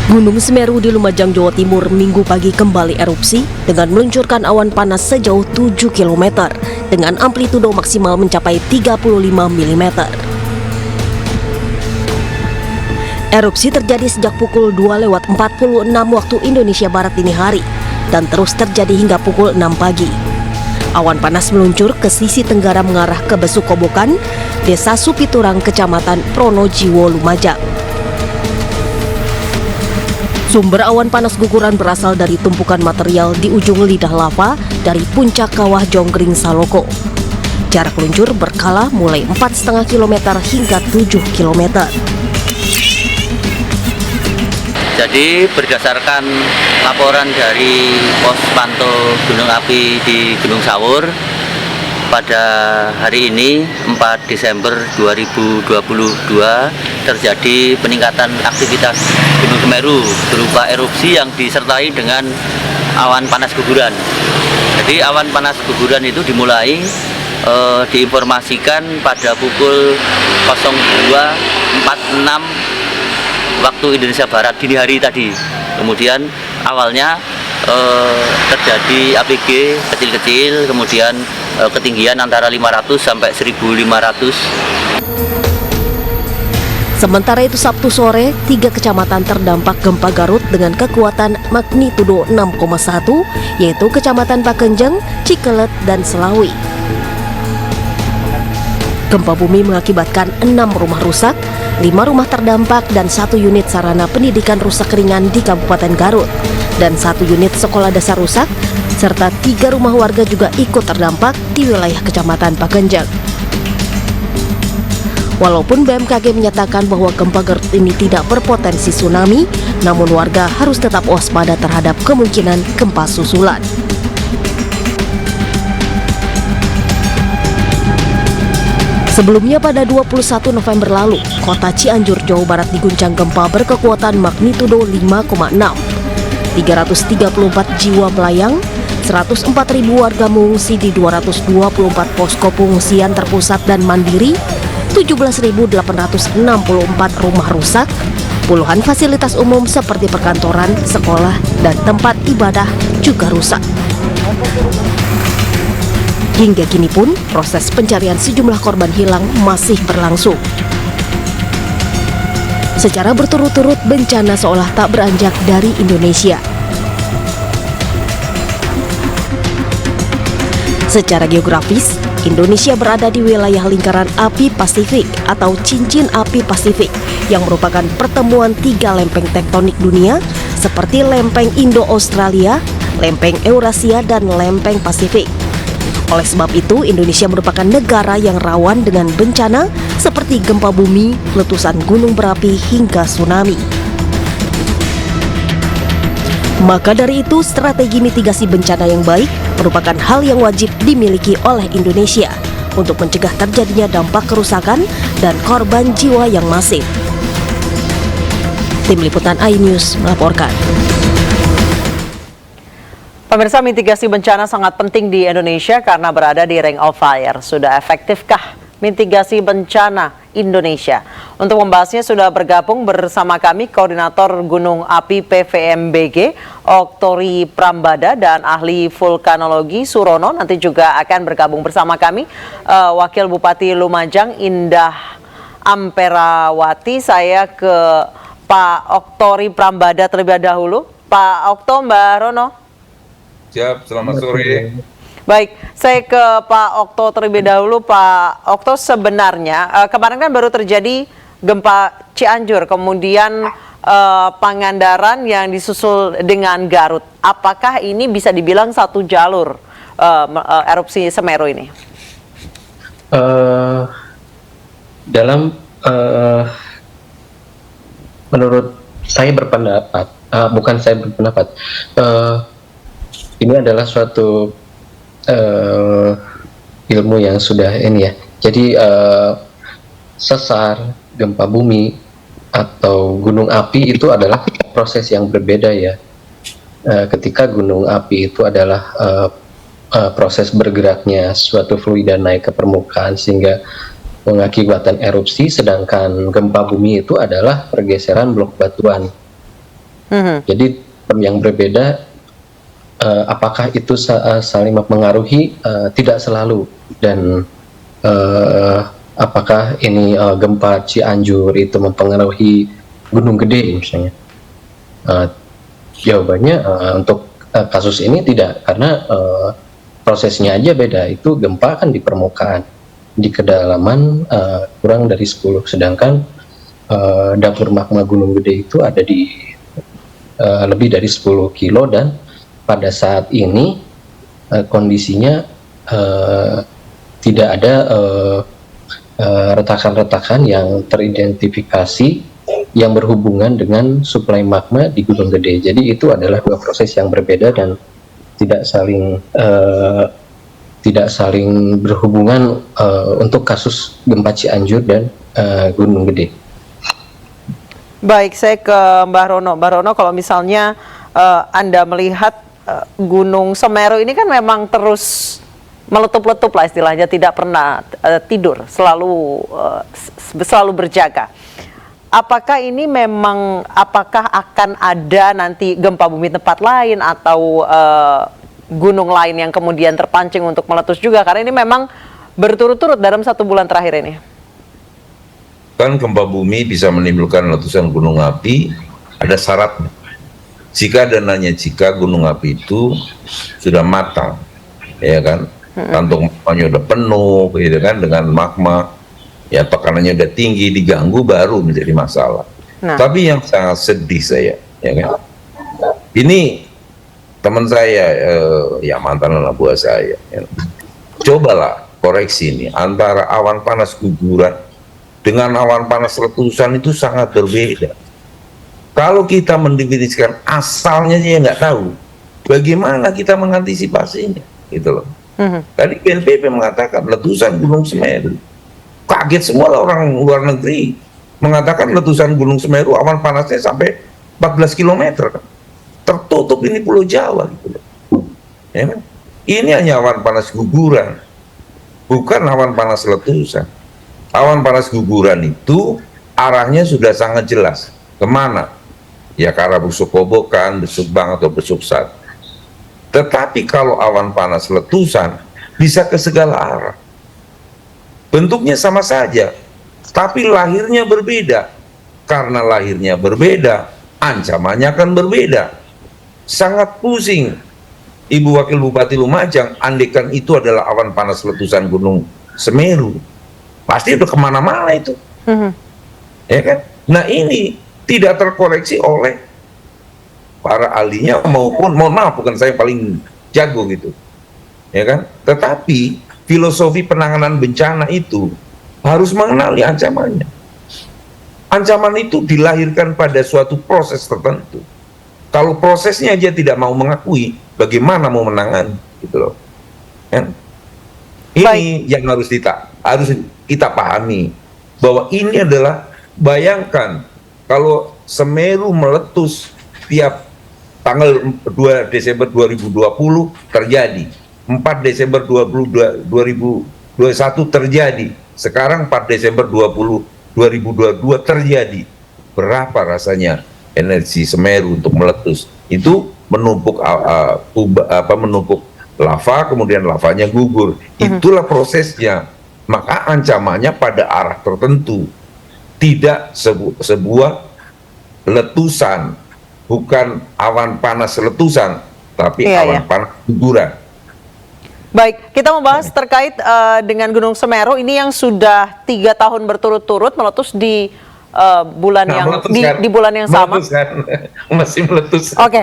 Gunung Semeru di Lumajang, Jawa Timur Minggu pagi kembali erupsi dengan meluncurkan awan panas sejauh 7 km dengan amplitudo maksimal mencapai 35 mm. Erupsi terjadi sejak pukul 2:46 waktu Indonesia Barat dini hari dan terus terjadi hingga pukul 6 pagi. Awan panas meluncur ke sisi tenggara mengarah ke Besukobokan, Desa Supiturang, Kecamatan Pronojiwo, Lumajang. Sumber awan panas guguran berasal dari tumpukan material di ujung lidah lava dari puncak kawah Jonggring Saloko. Jarak luncur berkala mulai 4,5 km hingga 7 km. Jadi berdasarkan laporan dari pos pantau gunung api di Gunung Sawur, pada hari ini 4 Desember 2022 terjadi peningkatan aktivitas Gunung Semeru berupa erupsi yang disertai dengan awan panas guguran. Jadi awan panas guguran itu dimulai diinformasikan pada pukul 02.46 waktu Indonesia Barat dini hari tadi. Kemudian awalnya terjadi APG kecil-kecil, kemudian ketinggian antara 500 sampai 1500. Sementara itu Sabtu sore, 3 kecamatan terdampak gempa Garut dengan kekuatan magnitudo 6,1, yaitu Kecamatan Pakenjeng, Cikelet, dan Selawi. Gempa bumi mengakibatkan 6 rumah rusak, 5 rumah terdampak, dan 1 unit sarana pendidikan rusak ringan di Kabupaten Garut, dan 1 unit sekolah dasar rusak, serta 3 rumah warga juga ikut terdampak di wilayah Kecamatan Pakenjeng. Walaupun BMKG menyatakan bahwa gempa Garut ini tidak berpotensi tsunami, namun warga harus tetap waspada terhadap kemungkinan gempa susulan. Sebelumnya pada 21 November lalu, kota Cianjur, Jawa Barat diguncang gempa berkekuatan magnitudo 5,6. 334 jiwa melayang, 104.000 warga mengungsi di 224 posko pengungsian terpusat dan mandiri, 17.864 rumah rusak, puluhan fasilitas umum seperti perkantoran, sekolah, dan tempat ibadah juga rusak. Hingga kini pun, proses pencarian sejumlah korban hilang masih berlangsung. Secara berturut-turut, bencana seolah tak beranjak dari Indonesia. Secara geografis, Indonesia berada di wilayah lingkaran api Pasifik atau cincin api Pasifik yang merupakan pertemuan 3 lempeng tektonik dunia seperti lempeng Indo-Australia, lempeng Eurasia, dan lempeng Pasifik. Oleh sebab itu, Indonesia merupakan negara yang rawan dengan bencana seperti gempa bumi, letusan gunung berapi, hingga tsunami. Maka dari itu, strategi mitigasi bencana yang baik merupakan hal yang wajib dimiliki oleh Indonesia untuk mencegah terjadinya dampak kerusakan dan korban jiwa yang masif. Tim Liputan iNews melaporkan. Pemirsa, mitigasi bencana sangat penting di Indonesia karena berada di Ring of Fire. Sudah efektifkah mitigasi bencana Indonesia? Untuk membahasnya sudah bergabung bersama kami Koordinator Gunung Api PVMBG, Oktori Prambada, dan ahli vulkanologi Surono. Nanti juga akan bergabung bersama kami Wakil Bupati Lumajang, Indah Amperawati. Saya ke Pak Oktori Prambada terlebih dahulu. Pak Okto, Mbak Rono. Siap, selamat sore. Baik, saya ke Pak Okto terlebih dahulu. Pak Okto, sebenarnya kemarin kan baru terjadi gempa Cianjur, kemudian Pangandaran yang disusul dengan Garut. Apakah ini bisa dibilang satu jalur erupsi Semeru ini? Menurut saya berpendapat, ini adalah suatu ilmu yang sudah ini ya. Jadi sesar, gempa bumi, atau gunung api itu adalah proses yang berbeda ya. Ketika gunung api itu adalah proses bergeraknya suatu fluida naik ke permukaan sehingga mengakibatkan erupsi, sedangkan gempa bumi itu adalah pergeseran blok batuan. Jadi yang berbeda, apakah itu saling mempengaruhi? Tidak selalu. Dan apakah ini gempa Cianjur itu mempengaruhi Gunung Gede misalnya? Jawabannya untuk kasus ini tidak, karena prosesnya aja beda. Itu gempa kan di permukaan, di kedalaman kurang dari 10, sedangkan dapur magma Gunung Gede itu ada di lebih dari 10 kilo, dan pada saat ini kondisinya tidak ada retakan-retakan yang teridentifikasi yang berhubungan dengan suplai magma di Gunung Gede. Jadi itu adalah dua proses yang berbeda dan tidak saling berhubungan untuk kasus gempa Cianjur dan Gunung Gede. Baik, saya ke Mbah Rono. Mbah Rono, kalau misalnya Anda melihat Gunung Semeru ini kan memang terus meletup-letup lah istilahnya, tidak pernah tidur, selalu berjaga. Apakah ini memang, apakah akan ada nanti gempa bumi tempat lain atau gunung lain yang kemudian terpancing untuk meletus juga? Karena ini memang berturut-turut dalam 1 bulan terakhir ini. Kan gempa bumi bisa menimbulkan letusan gunung api, ada syaratnya. Jika gunung api itu sudah matang, ya kan, kantung magmanya udah penuh, gitu kan, dengan magma, ya tekanannya udah tinggi, diganggu baru menjadi masalah. Nah. Tapi yang sangat sedih saya, ya kan, ini teman saya, ya mantan anak buah saya, ya. Cobalah koreksi ini antara awan panas guguran dengan awan panas letusan itu sangat berbeda. Kalau kita mendefinisikan asalnya ya nggak tahu, bagaimana kita mengantisipasinya, gitu loh. Tadi BNPB mengatakan letusan Gunung Semeru, kaget semua lah orang luar negeri, mengatakan letusan Gunung Semeru awan panasnya sampai 14 km, tertutup ini Pulau Jawa, gitu loh. Ya, ini hanya awan panas guguran, bukan awan panas letusan. Awan panas guguran itu arahnya sudah sangat jelas kemana. Ya ke arah Busuk Kobokan, Besuk Bang atau Besuk Sat. Tetapi kalau awan panas letusan bisa ke segala arah. Bentuknya sama saja, tapi lahirnya berbeda. Karena lahirnya berbeda, ancamannya akan berbeda. Sangat pusing, Ibu Wakil Bupati Lumajang, andekan itu adalah awan panas letusan Gunung Semeru, pasti udah kemana-mana itu. Ya kan? Nah ini tidak terkoreksi oleh para ahlinya maupun, mohon maaf, bukan saya paling jago gitu, ya kan, tetapi filosofi penanganan bencana itu harus mengenali ancamannya. Ancaman itu dilahirkan pada suatu proses tertentu. Kalau prosesnya aja tidak mau mengakui, bagaimana mau menangani, gitu loh. Ya? Ini yang harus kita pahami, bahwa ini adalah, bayangkan kalau Semeru meletus tiap tanggal 2 Desember 2020 terjadi, 4 Desember 2021 terjadi, sekarang 4 Desember 2022 terjadi. Berapa rasanya energi Semeru untuk meletus? Itu menumpuk menumpuk lava, kemudian lavanya gugur. Itulah prosesnya. Maka ancamannya pada arah tertentu. Tidak sebuah letusan, bukan awan panas letusan, tapi awan panas guguran. Baik, kita membahas terkait dengan Gunung Semeru ini yang sudah 3 tahun berturut-turut meletus di bulan di bulan yang sama. Meletus kan? Masih meletus. Oke,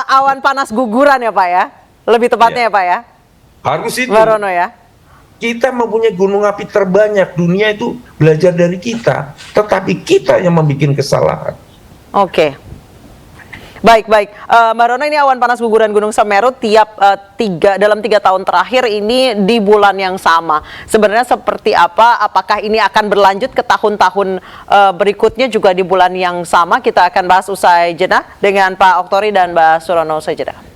awan panas guguran ya Pak ya, lebih tepatnya ya Pak ya. Harus itu. Mbak Rono ya. Kita mempunyai gunung api terbanyak, dunia itu belajar dari kita, tetapi kita yang membuat kesalahan. Oke. Baik. Mbak Rono, ini awan panas guguran Gunung Semeru dalam 3 tahun terakhir ini di bulan yang sama. Sebenarnya seperti apa? Apakah ini akan berlanjut ke tahun-tahun berikutnya juga di bulan yang sama? Kita akan bahas usai jeda dengan Pak Oktori dan Mbak Surono usai jeda.